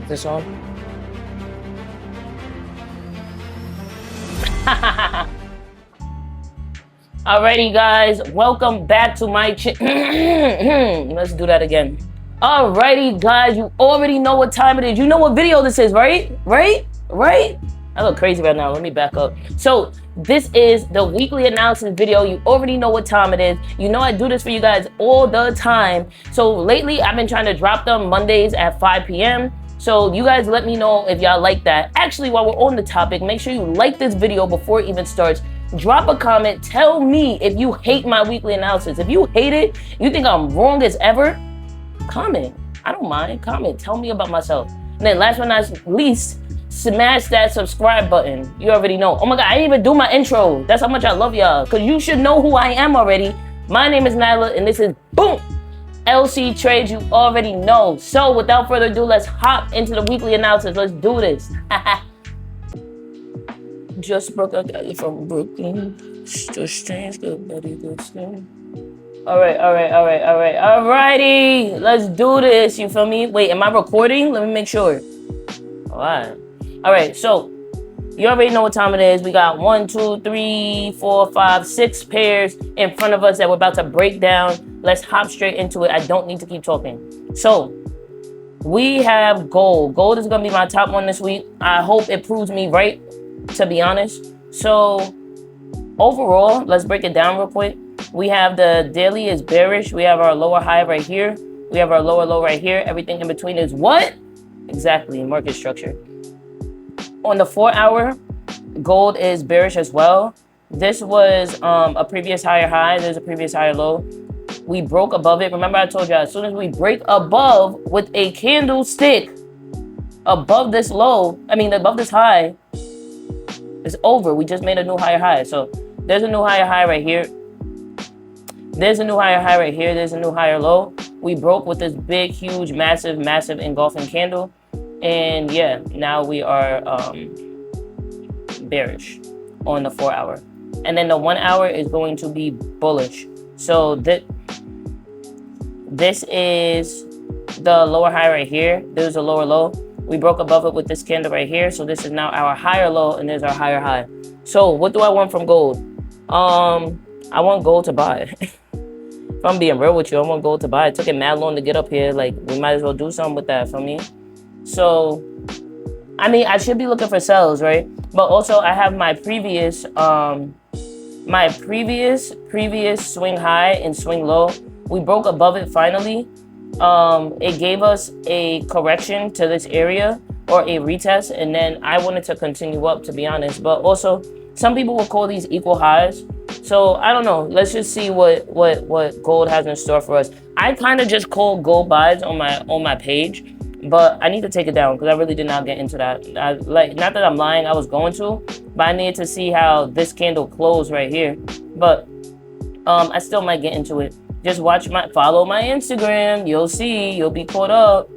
Is this on? Alrighty, guys, welcome back to my channel. Let's do that again. Alrighty, guys, you already know what time it is. You know what video this is, right? Right? I look crazy right now. Let me back up. So this is the weekly analysis video. You already know what time it is. You know I do this for you guys all the time. So lately, I've been trying to drop them Mondays at 5 p.m. So you guys let me know if y'all like that. Actually, while we're on the topic, make sure you like this video before it even starts. Drop a comment. Tell me if you hate my weekly analysis. If you hate it, you think I'm wrong as ever, comment. I don't mind. Comment. Tell me about myself. And then last but not least, smash that subscribe button. You already know. Oh my God, I didn't even do my intro. That's how much I love y'all. Because you should know who I am already. My name is Nyla, and this is, boom, LCTrades. You already know. So without further ado, let's hop into the weekly analysis. Let's do this. Just broke out from Brooklyn. Just strange, good buddy, good skin. Alrighty. Let's do this. You feel me? Wait, am I recording? Let me make sure. Alright, so you already know what time it is. We got 1, 2, 3, 4, 5, 6 pairs in front of us that we're about to break down. Let's hop straight into it. I don't need to keep talking. So we have gold. Gold is gonna be my top one this week. I hope it proves me right, to be honest. So overall, let's break it down real quick. We have the daily is bearish. We have our lower high right here. We have our lower low right here. Everything in between is what? Exactly, market structure. On the 4 hour, gold is bearish as well. This was a previous higher high. There's a previous higher low. We broke above it. Remember I told you, as soon as we break above with a candlestick above this low, above this high, it's over. We just made a new higher high. So there's a new higher high right here. There's a new higher high right here. There's a new higher low. We broke with this big, huge, massive engulfing candle. And yeah, now we are bearish on the 4 hour. And then the 1 hour is going to be bullish. So this is the lower high right here. There's a lower low. We broke above it with this candle right here. So this is now our higher low, and there's our higher high. So what do I want from gold? I want gold to buy. If I'm being real with you, I want gold to buy. It took it mad long to get up here. Like, we might as well do something with that for me. So, I should be looking for sells, right? But also, I have my previous swing high and swing low. We broke above it finally. It gave us a correction to this area, or a retest, and then I wanted to continue up, to be honest. But also, some people will call these equal highs. So I don't know. Let's just see what gold has in store for us. I kind of just called gold buys on my page, but I need to take it down because I really did not get into that. Not that I'm lying, I was going to, but I needed to see how this candle closed right here. But I still might get into it. Just follow my Instagram. You'll see. You'll be caught up.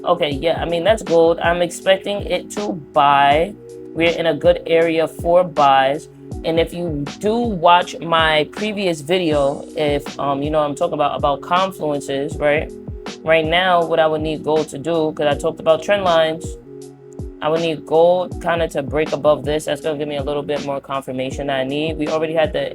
Okay, yeah. That's gold. I'm expecting it to buy. We're in a good area for buys. And if you do watch my previous video, if you know what I'm talking about confluences, right? Right now, what I would need gold to do, because I talked about trend lines, I would need gold kind of to break above this. That's going to give me a little bit more confirmation that I need. We already had the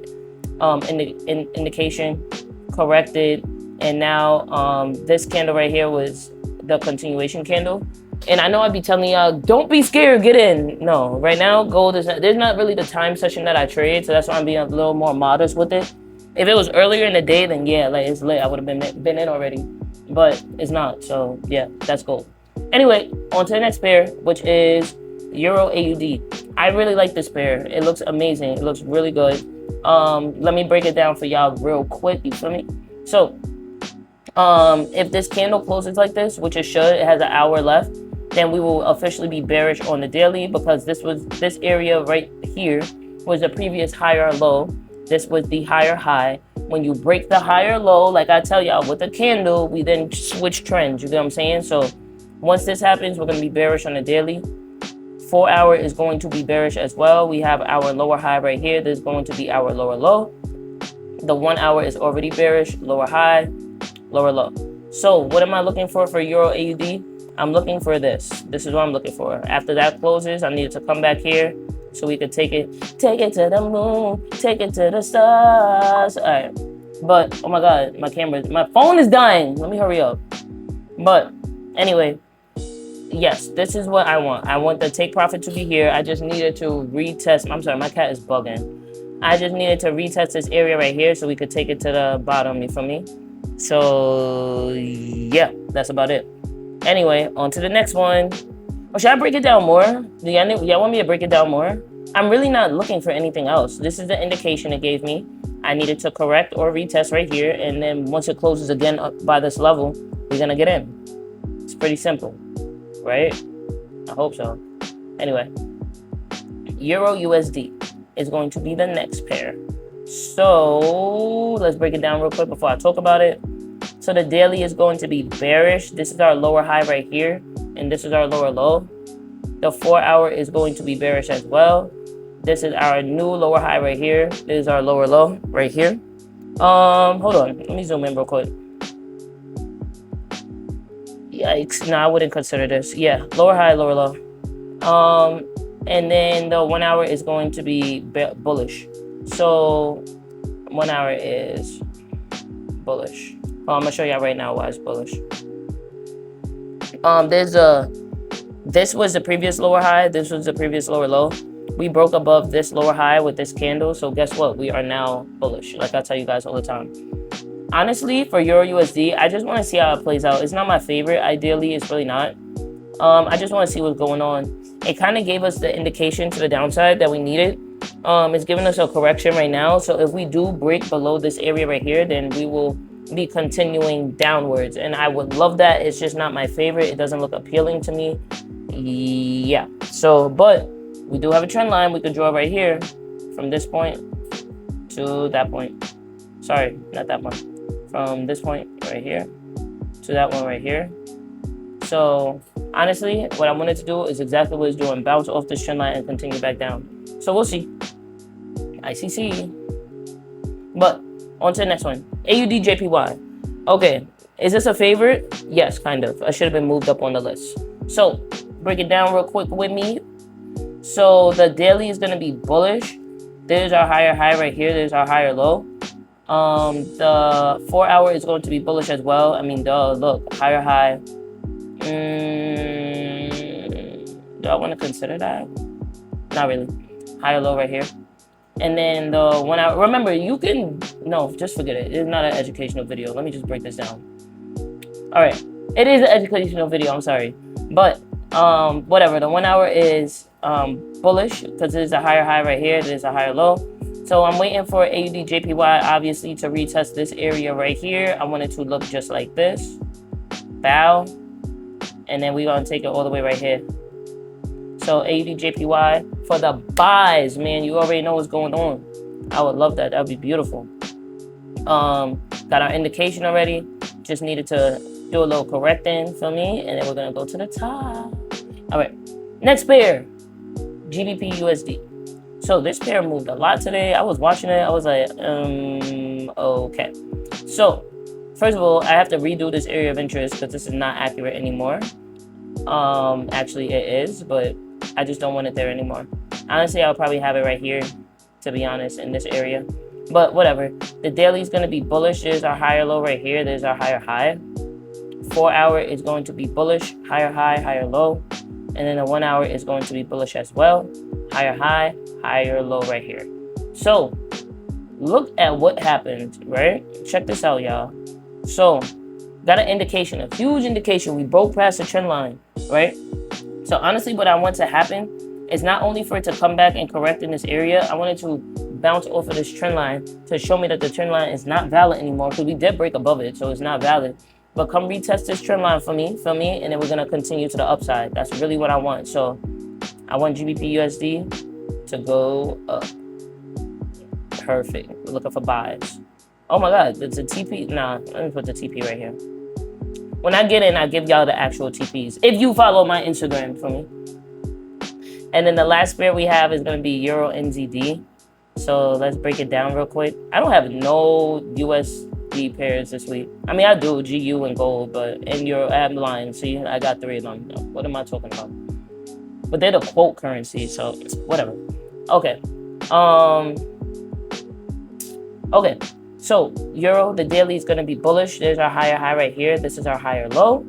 indication corrected. And now this candle right here was the continuation candle. And I know I'd be telling y'all, don't be scared, get in. No, right now, gold there's not really the time session that I trade, so that's why I'm being a little more modest with it. If it was earlier in the day, then yeah, like it's lit. I would have been in already, but it's not. So yeah, that's gold. Anyway, on to the next pair, which is EURAUD. I really like this pair. It looks amazing. It looks really good. Let me break it down for y'all real quick. You feel me? So, if this candle closes like this, which it should, it has an hour left, then we will officially be bearish on the daily, because this area right here was the previous higher low. This was the higher high. When you break the higher low, like I tell y'all, with the candle, we then switch trends. You get what I'm saying? So once this happens, we're going to be bearish on the daily. 4 hour is going to be bearish as well. We have our lower high right here. This is going to be our lower low. The 1 hour is already bearish, lower high, lower low. So what am I looking for EURAUD? I'm looking for this. This is what I'm looking for. After that closes, I need to come back here so we could take it to the moon, take it to the stars. All right. But, oh my God, my phone is dying. Let me hurry up. But anyway, yes, this is what I want. I want the take profit to be here. I just needed to retest. I'm sorry, my cat is bugging. I just needed to retest this area right here so we could take it to the bottom, you feel me? So, yeah, that's about it. Anyway, on to the next one. Or should I break it down more? Do y'all want me to break it down more? I'm really not looking for anything else. This is the indication it gave me. I needed to correct or retest right here. And then once it closes again up by this level, we're going to get in. It's pretty simple, right? I hope so. Anyway, EURUSD is going to be the next pair. So let's break it down real quick before I talk about it. So the daily is going to be bearish. This is our lower high right here, and this is our lower low. The 4 hour is going to be bearish as well. This is our new lower high right here. This is our lower low right here. Hold on, let me zoom in real quick. Yikes, no, I wouldn't consider this. Yeah, lower high, lower low. And then the 1 hour is going to be bullish. So 1 hour is bullish. I'm gonna show y'all right now why it's bullish. This was the previous lower high. This was the previous lower low. We broke above this lower high with this candle. So guess what? We are now bullish. Like I tell you guys all the time. Honestly, for EURUSD, I just want to see how it plays out. It's not my favorite. Ideally, it's really not. I just want to see what's going on. It kind of gave us the indication to the downside that we needed. It's giving us a correction right now. So if we do break below this area right here, then we will be continuing downwards. And I would love that. It's just not my favorite. It doesn't look appealing to me. Yeah. So, but we do have a trend line we could draw right here from this point to that point. Sorry, not that point. From this point right here to that one right here. So honestly, what I wanted to do is exactly what it's doing. Bounce off this trend line and continue back down. So we'll see. ICC. But on to the next one. AUDJPY. Okay, is this a favorite? Yes, kind of. I should have been moved up on the list. So break it down real quick with me. So the daily is going to be bullish. There's our higher high right here. There's our higher low. The 4 hour is going to be bullish as well. I mean, duh, look, higher high. Do I want to consider that? Not really. Higher low right here. And then the 1 hour, remember, you can, no, just forget it. It's not an educational video. Let me just break this down. All right. It is an educational video, I'm sorry. But, whatever, the 1 hour is bullish because there's a higher high right here. There's a higher low. So I'm waiting for AUDJPY, obviously, to retest this area right here. I want it to look just like this. Bow. And then we're going to take it all the way right here. So AUDJPY for the buys, man. You already know what's going on. I would love that. That would be beautiful. Got our indication already. Just needed to do a little correcting for me. And then we're going to go to the top. All right. Next pair. GBPUSD. So this pair moved a lot today. I was watching it. I was like, okay. So first of all, I have to redo this area of interest because this is not accurate anymore. Actually it is, but I just don't want it there anymore. Honestly, I'll probably have it right here, to be honest, in this area. But whatever. The daily is going to be bullish. There's our higher low right here. There's our higher high. 4 hour is going to be bullish. Higher high, higher low. And then the 1 hour is going to be bullish as well. Higher high, higher low right here. So look at what happened, right? Check this out, y'all. So got an indication, a huge indication. We broke past the trend line, right? So honestly, what I want to happen is not only for it to come back and correct in this area, I wanted to bounce off of this trend line to show me that the trend line is not valid anymore because we did break above it, so it's not valid. But come retest this trend line for me, and then we're going to continue to the upside. That's really what I want. So I want GBPUSD to go up. Perfect. We're looking for buys. Oh my God, it's a TP. Nah, let me put the TP right here. When I get in, I give y'all the actual TPs. If you follow my Instagram for me. And then the last pair we have is going to be EURNZD. So let's break it down real quick. I don't have no USD pairs this week. I mean, I do GU and gold, but in Euro, I'm lying. See, I got 3 of them. What am I talking about? But they're the quote currency, so whatever. Okay. Okay. So Euro, the daily is going to be bullish. There's our higher high right here. This is our higher low.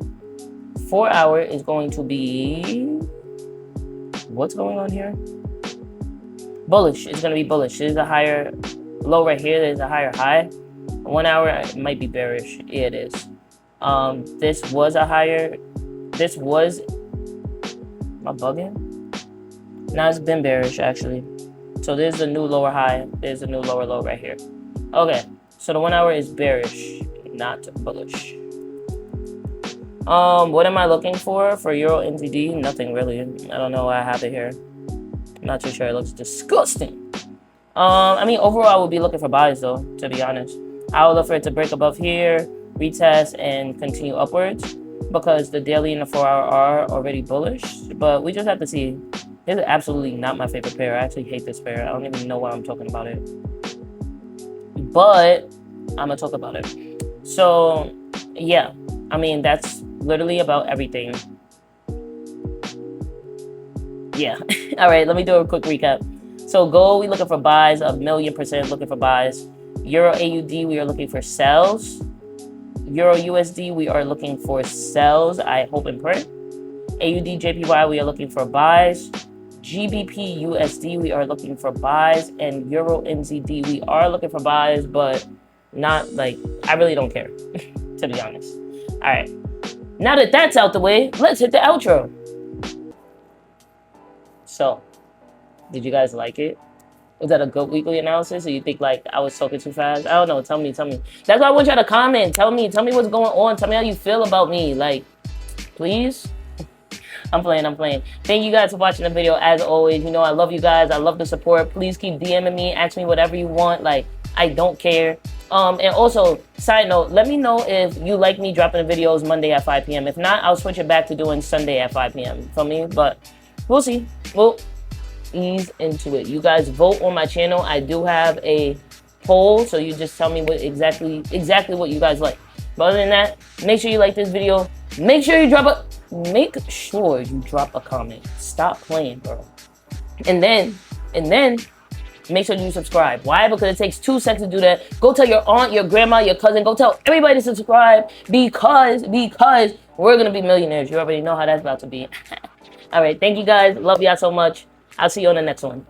4 hour is going to be, what's going on here? Bullish. It's going to be bullish. There's a higher low right here. There's a higher high. 1 hour, it might be bearish. Yeah, it is. This was a higher, this was, am I bugging? Now it's been bearish actually. So there's the new lower high. There's a new lower low right here. Okay. So the 1 hour is bearish, not bullish. What am I looking for EURNZD? Nothing really. I don't know why I have it here. I'm not too sure. It looks disgusting. I mean, overall, I would be looking for buys though, to be honest. I would look for it to break above here, retest, and continue upwards because the daily and the 4 hour are already bullish. But we just have to see. This is absolutely not my favorite pair. I actually hate this pair. I don't even know why I'm talking about it. But I'm gonna talk about it. So yeah, I mean, that's literally about everything. Yeah. All right, let me do a quick recap. So gold, we looking for buys, 1,000,000% looking for buys. Euro AUD, we are looking for sells. Euro USD, we are looking for sells, I hope and pray. AUDJPY, we are looking for buys. GBPUSD, we are looking for buys. And EURNZD, we are looking for buys, but not like, I really don't care, to be honest. All right, now that that's out the way, let's hit the outro. So, did you guys like it? Was that a good weekly analysis, or you think like I was talking too fast? I don't know. Tell me. That's why I want y'all to comment. Tell me what's going on. Tell me how you feel about me. Like, please. I'm playing. Thank you guys for watching the video. As always, you know I love you guys. I love the support. Please keep DMing me. Ask me whatever you want. Like, I don't care. And also, side note, let me know if you like me dropping the videos Monday at 5 p.m. If not, I'll switch it back to doing Sunday at 5 p.m. For me, but we'll see. We'll ease into it. You guys vote on my channel. I do have a poll, so you just tell me what exactly what you guys like. But other than that, make sure you like this video. Make sure you drop a comment. Stop playing, bro. And then make sure you subscribe. Why? Because it takes 2 seconds to do that. Go tell your aunt, your grandma, your cousin. Go tell everybody to subscribe because we're gonna be millionaires. You already know how that's about to be. All right, thank you guys. Love y'all so much. I'll see you on the next one.